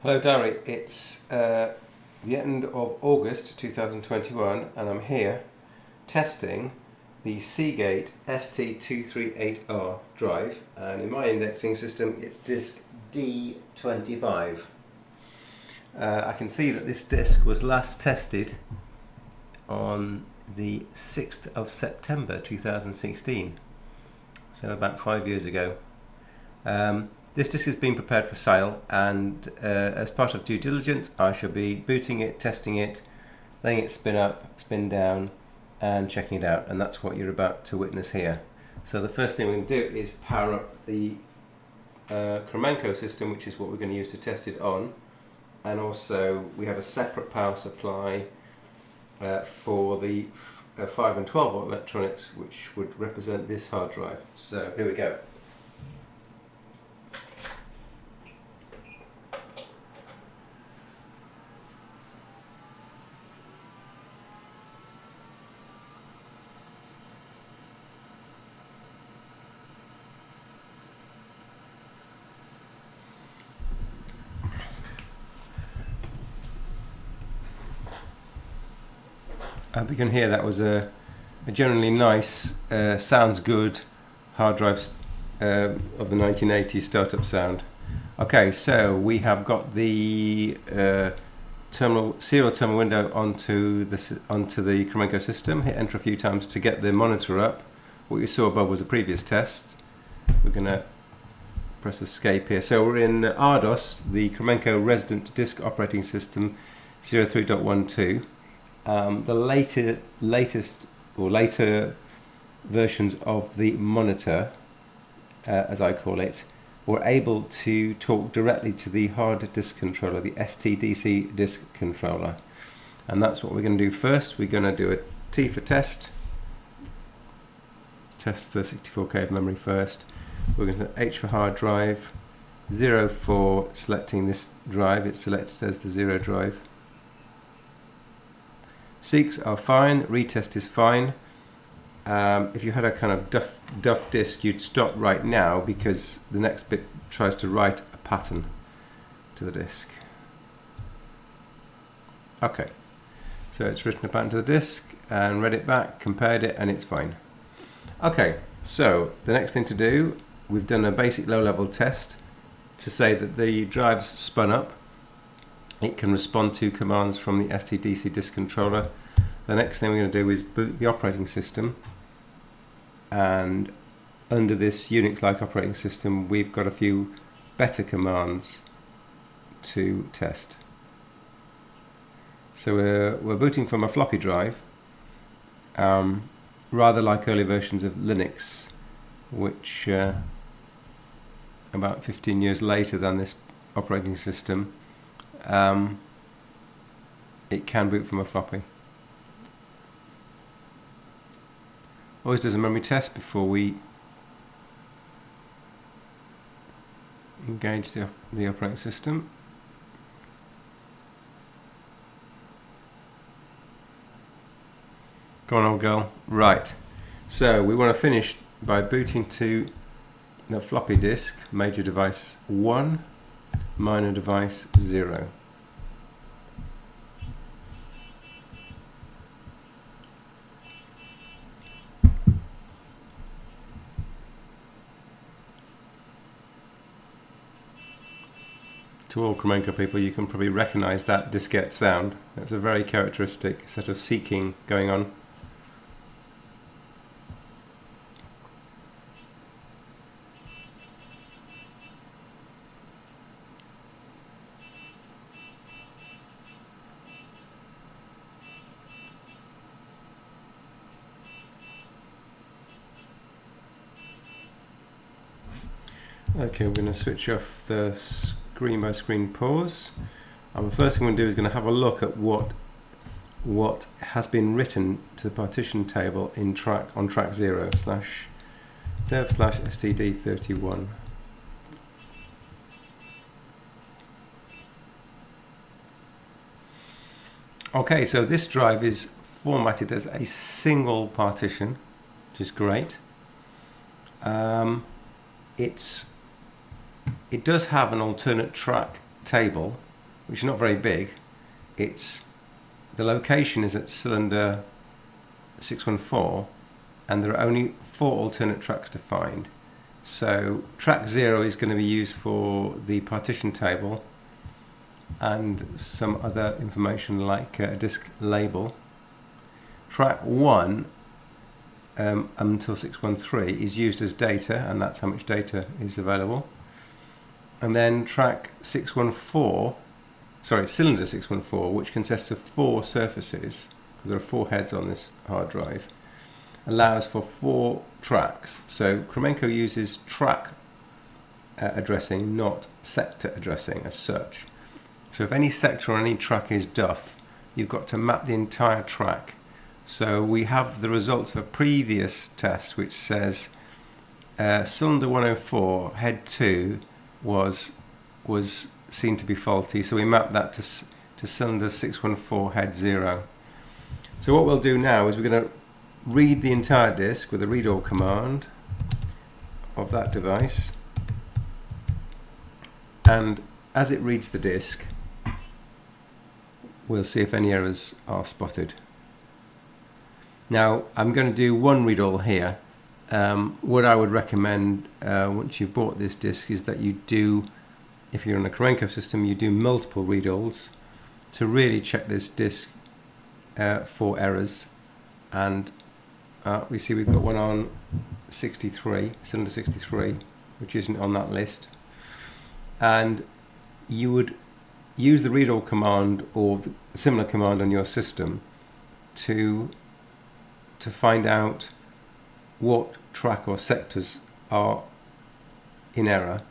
Hello Diary, it's the end of August 2021 and I'm here testing the Seagate ST238R drive, and in my indexing system it's disk D25. I can see that this disk was last tested on the 6th of September 2016, so about 5 years ago. This disk is being prepared for sale, and as part of due diligence I shall be booting it, testing it, letting it spin up, spin down and checking it out, and that's what you're about to witness here. So the first thing we're going to do is power up the Kremenko system, which is what we're going to use to test it on, and also we have a separate power supply for the 5 and 12 volt electronics, which would represent this hard drive. So here we go. I hope you can hear that was a generally nice, sounds good hard drive of the 1980s startup sound. Okay, so we have got the serial terminal window onto the Kremenko system. Hit enter a few times to get the monitor up. What you saw above was a previous test. We're going to press escape here. So we're in RDOS, the Kremenko Resident Disk Operating System 03.12. The later versions of the monitor, as I call it, were able to talk directly to the hard disk controller, the STDC disk controller, and that's what we're going to do first. We're going to do a T for test the 64K of memory first. We're going to H for hard drive, 0 for selecting this drive, it's selected as the 0 drive. Seeks are fine, retest is fine. If you had a kind of duff disk, you'd stop right now because the next bit tries to write a pattern to the disk. Okay, so it's written a pattern to the disk and read it back, compared it, and it's fine. Okay, so the next thing to do, we've done a basic low-level test to say that the drive's spun up. It can respond to commands from the STDC disk controller. The next thing we're going to do is boot the operating system, and under this Unix-like operating system we've got a few better commands to test. So we're booting from a floppy drive, rather like early versions of Linux, which about 15 years later than this operating system, it can boot from a floppy. Always does a memory test before we engage the operating system. Go on, old girl. Right, so we want to finish by booting to the floppy disk, major device 1, minor device 0. To all Kremenko people, you can probably recognize that diskette sound. It's a very characteristic set of seeking going on. Okay, we're going to switch off the screen by screen pause, and the first thing we're going to do is going to have a look at what has been written to the partition table in on track 0 /dev/std31. Okay, so this drive is formatted as a single partition, which is great. It does have an alternate track table which is not very big. The location is at cylinder 614, and there are only 4 alternate tracks to find. So track 0 is going to be used for the partition table and some other information like a disk label. Track 1 until 613 is used as data, and that's how much data is available. And then track 614, sorry, cylinder 614, which consists of 4 surfaces, because there are 4 heads on this hard drive, allows for 4 tracks. So Kremenko uses track addressing, not sector addressing as such. So if any sector on any track is duff, you've got to map the entire track. So we have the results of a previous test which says cylinder 104 head 2 was seen to be faulty, so we mapped that to cylinder 614 head 0. So what we'll do now is we're going to read the entire disk with a read all command of that device, and as it reads the disk we'll see if any errors are spotted. Now I'm going to do one read all here. What I would recommend once you've bought this disk is that you do, if you're on a Kremenko system, you do multiple read alls to really check this disk for errors. And we see we've got one on 63, cylinder 63, which isn't on that list. And you would use the read all command or the similar command on your system to find out what track or sectors are in error,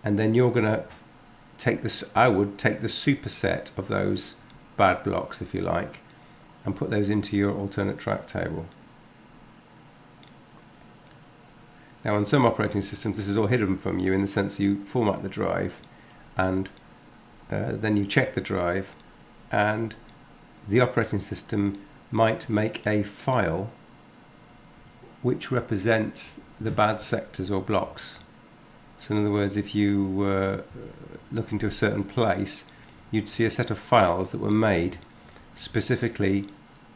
and then you're going to take this, I would take the superset of those bad blocks, if you like, and put those into your alternate track table. Now on some operating systems this is all hidden from you, in the sense you format the drive and then you check the drive, and the operating system might make a file which represents the bad sectors or blocks. So in other words, if you were looking to a certain place, you'd see a set of files that were made specifically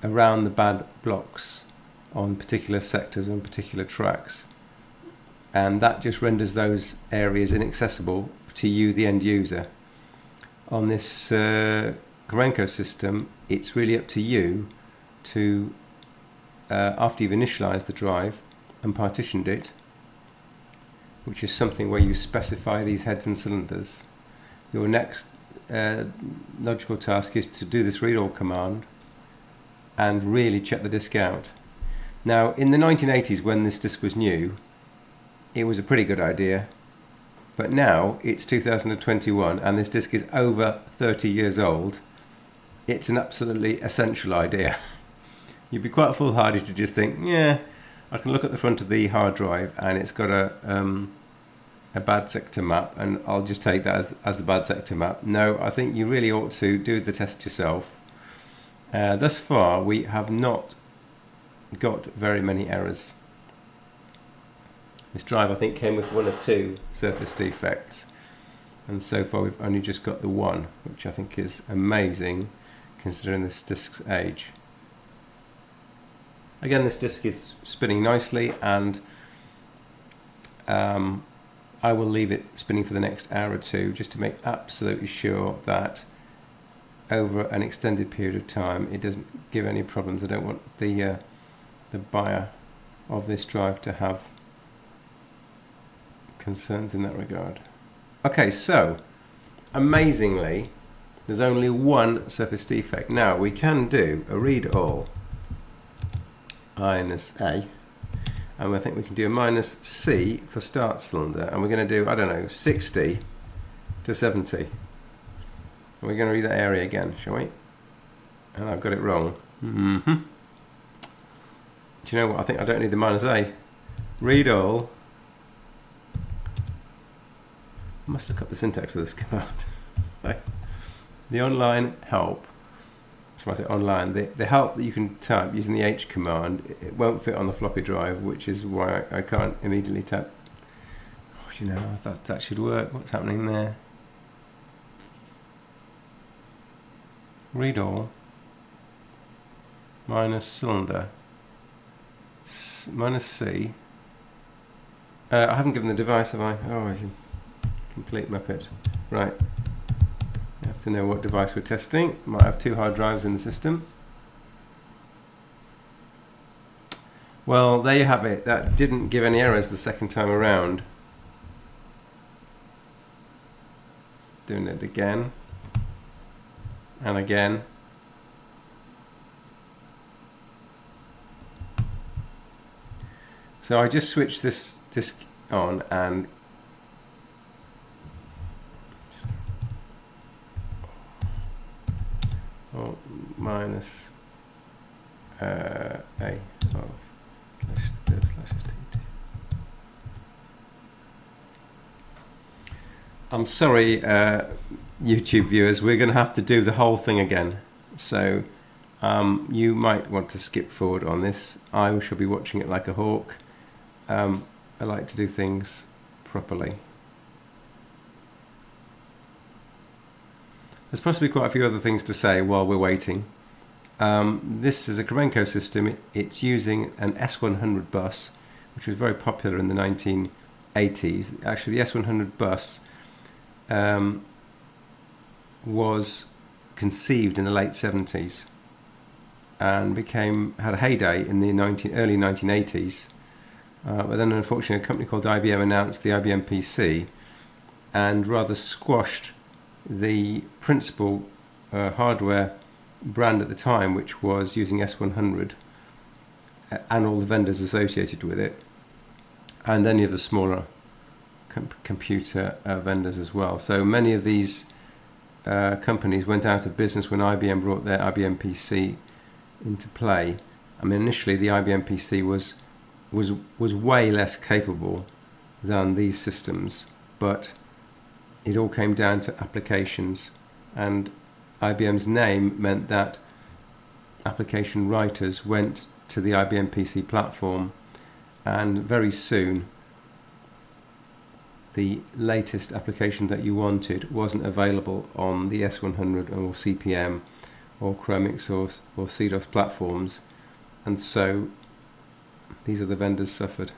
around the bad blocks on particular sectors on particular tracks, and that just renders those areas inaccessible to you, the end user. On this Kremenko system, it's really up to you to, after you've initialized the drive and partitioned it, which is something where you specify these heads and cylinders, your next logical task is to do this read all command and really check the disk out. Now in the 1980s, when this disk was new, it was a pretty good idea, but now it's 2021 and this disk is over 30 years old. It's an absolutely essential idea. You'd be quite foolhardy to just think, yeah, I can look at the front of the hard drive and it's got a bad sector map and I'll just take that as the bad sector map. No, I think you really ought to do the test yourself. Thus far we have not got very many errors. This drive I think came with 1 or 2 surface defects, and so far we've only just got the 1, which I think is amazing considering this disk's age. Again, this disk is spinning nicely, and I will leave it spinning for the next hour or 2 just to make absolutely sure that over an extended period of time it doesn't give any problems. I don't want the buyer of this drive to have concerns in that regard. Okay, so amazingly there's only 1 surface defect. Now we can do a read all -A, and I think we can do a -C for start cylinder, and we're going to do, I don't know, 60 to 70, and we're going to read that area again, shall we? And I've got it wrong. Do you know what, I think I don't need the -A. Read all, I must look up the syntax of this command. The online help, so I say online, the help that you can type using the H command, it won't fit on the floppy drive, which is why I can't immediately type. Oh, you know, I thought that should work. What's happening there? read all, minus cylinder, minus C. I haven't given the device, have I? Oh, I complete muppet. Right. You have to know what device we're testing. Might have 2 hard drives in the system. Well, there you have it. That didn't give any errors the second time around. Just doing it again and again. So I just switched this disk on and minus A of //ST2. I'm sorry, YouTube viewers, we're going to have to do the whole thing again. So you might want to skip forward on this. I shall be watching it like a hawk. I like to do things properly. There's possibly quite a few other things to say while we're waiting. This is a Karenko system. It's using an S100 bus, which was very popular in the 1980s. Actually, the S100 bus was conceived in the late 70s and had a heyday in the early 1980s. But then, unfortunately, a company called IBM announced the IBM PC and rather squashed the principal hardware brand at the time, which was using S100 and all the vendors associated with it, and any of the smaller computer vendors as well. So many of these companies went out of business when IBM brought their IBM PC into play. I mean, initially the IBM PC was way less capable than these systems, but it all came down to applications, and IBM's name meant that application writers went to the IBM PC platform, and very soon the latest application that you wanted wasn't available on the S100 or CPM or Chromix or CDOS platforms, and so these other vendors suffered.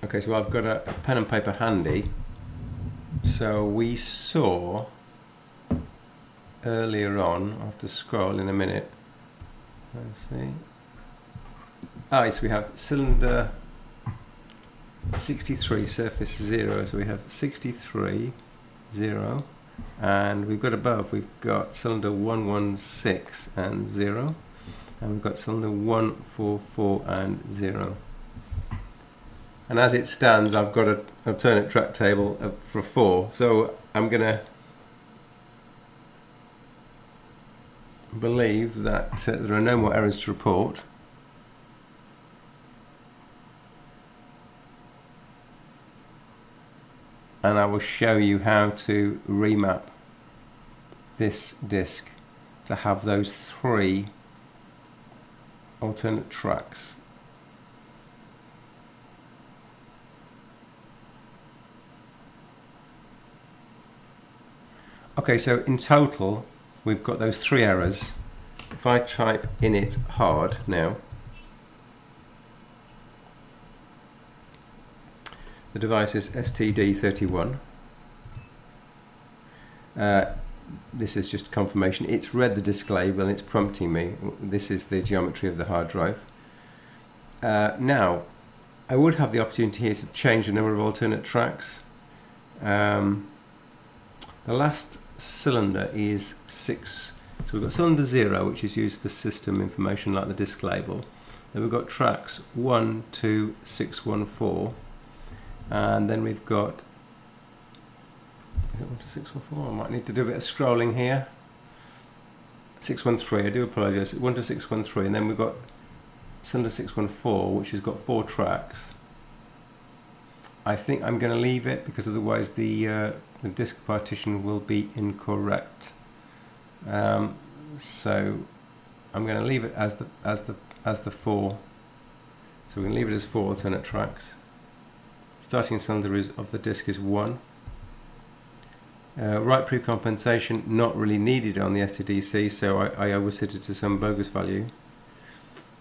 Okay, so I've got a pen and paper handy. So we saw earlier on, I'll have to scroll in a minute. Let's see. Yes, we have cylinder 63, surface 0. So we have 63, 0. And we've got above, we've got cylinder 116 and 0. And we've got cylinder 144 and 0. And as it stands, I've got an alternate track table for 4. So I'm going to believe that there are no more errors to report. And I will show you how to remap this disk to have those 3 alternate tracks. Okay, so in total we've got those 3 errors. If I type init hard now, the device is ST238R. This is just confirmation. It's read the disk label and it's prompting me. This is the geometry of the hard drive. Now, I would have the opportunity here to change the number of alternate tracks. The last cylinder is 6. So we've got cylinder 0, which is used for system information like the disk label. Then we've got tracks 1, 2, 6, 1, 4. And then we've got, is it 1 to 6, 1, 4? I might need to do a bit of scrolling here. 613, I do apologise. 1 to 613, and then we've got cylinder 614, which has got 4 tracks. I think I'm going to leave it because otherwise the disk partition will be incorrect. So I'm going to leave it as the 4. So we can leave it as 4 alternate tracks. Starting cylinder of the disk is 1. Write pre-compensation not really needed on the STDC, so I always set it to some bogus value.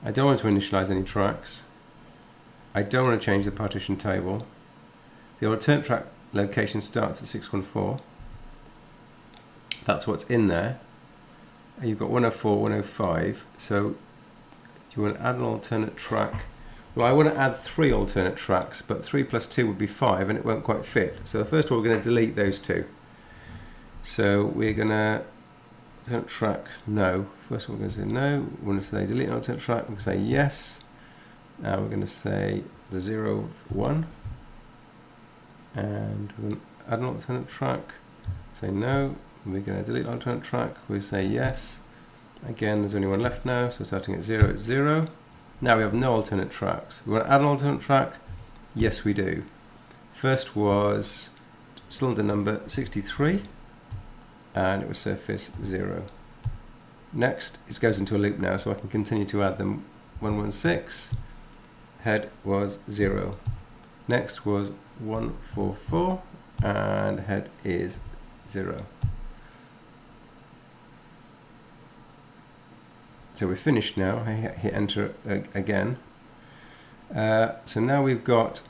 I don't want to initialize any tracks. I don't want to change the partition table. The alternate track location starts at 614. That's what's in there. You've got 104, 105, so you want to add an alternate track. Well, I want to add 3 alternate tracks, but 3 plus 2 would be 5 and it won't quite fit. So first of all, we're going to delete those 2. So we're going to alternate track no. First of all, we're going to say no. We're going to say delete an alternate track. We're going to say yes. Now we're going to say the 0th one. And we're going to add an alternate track. Say no. We're going to delete an alternate track. We'll say yes. Again, there's only one left now. So starting at 0, it's 0. Now we have no alternate tracks. We want to add an alternate track? Yes, we do. First was cylinder number 63. And it was surface 0. Next, it goes into a loop now, so I can continue to add them. 116, head was 0. Next was 144, and head is 0. So we're finished now. I hit enter again. So now we've got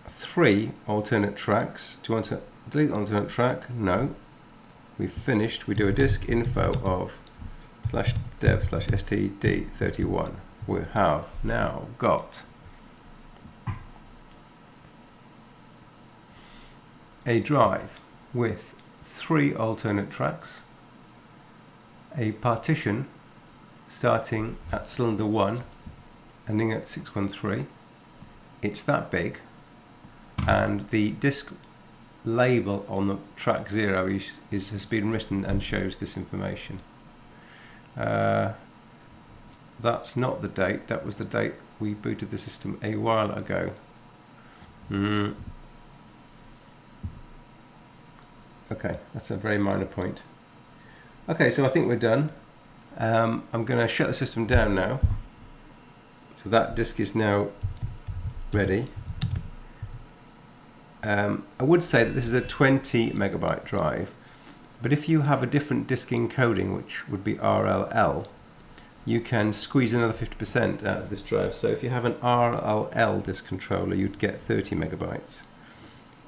3 alternate tracks. Do you want to delete alternate track? No. We've finished. We do a disk info of /dev/std31. We have now got a drive with 3 alternate tracks, a partition starting at cylinder 1 ending at 613. It's that big, and the disk label on the track 0 has been written and shows this information. That's not the date, that was the date we booted the system a while ago. Okay, that's a very minor point. Okay, so I think we're done. I'm going to shut the system down now. So that disk is now ready. I would say that this is a 20 megabyte drive, but if you have a different disk encoding, which would be RLL, you can squeeze another 50% out of this drive. So if you have an RLL disk controller, you'd get 30 megabytes.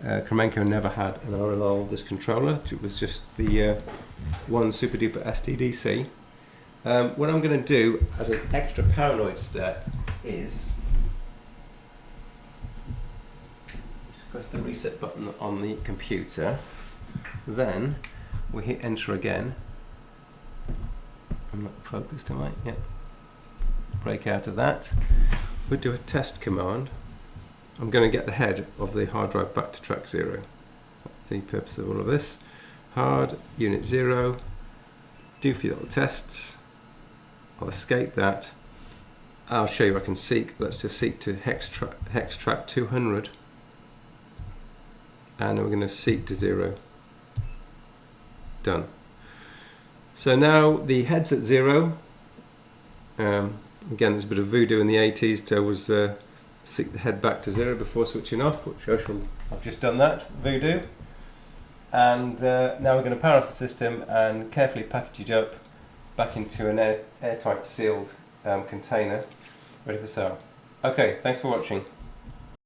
Kremenko never had an RLL disk controller. It was just the one super duper STDC. What I'm going to do as an extra paranoid step is press the reset button on the computer, then we hit enter again. I'm not focused, am I? Yep. Break out of that. We'll do a test command. I'm going to get the head of the hard drive back to track 0. That's the purpose of all of this. Hard, unit 0, do a few little tests. I'll escape that. I'll show you I can seek. Let's just seek to hex track 200. And we're going to seek to 0. Done. So now the head's at 0. Again, there's a bit of voodoo in the 80s to always seek the head back to 0 before switching off, which I've just done that, voodoo. And now we're going to power off the system and carefully package it up back into an airtight sealed container ready for sale. Okay, thanks for watching.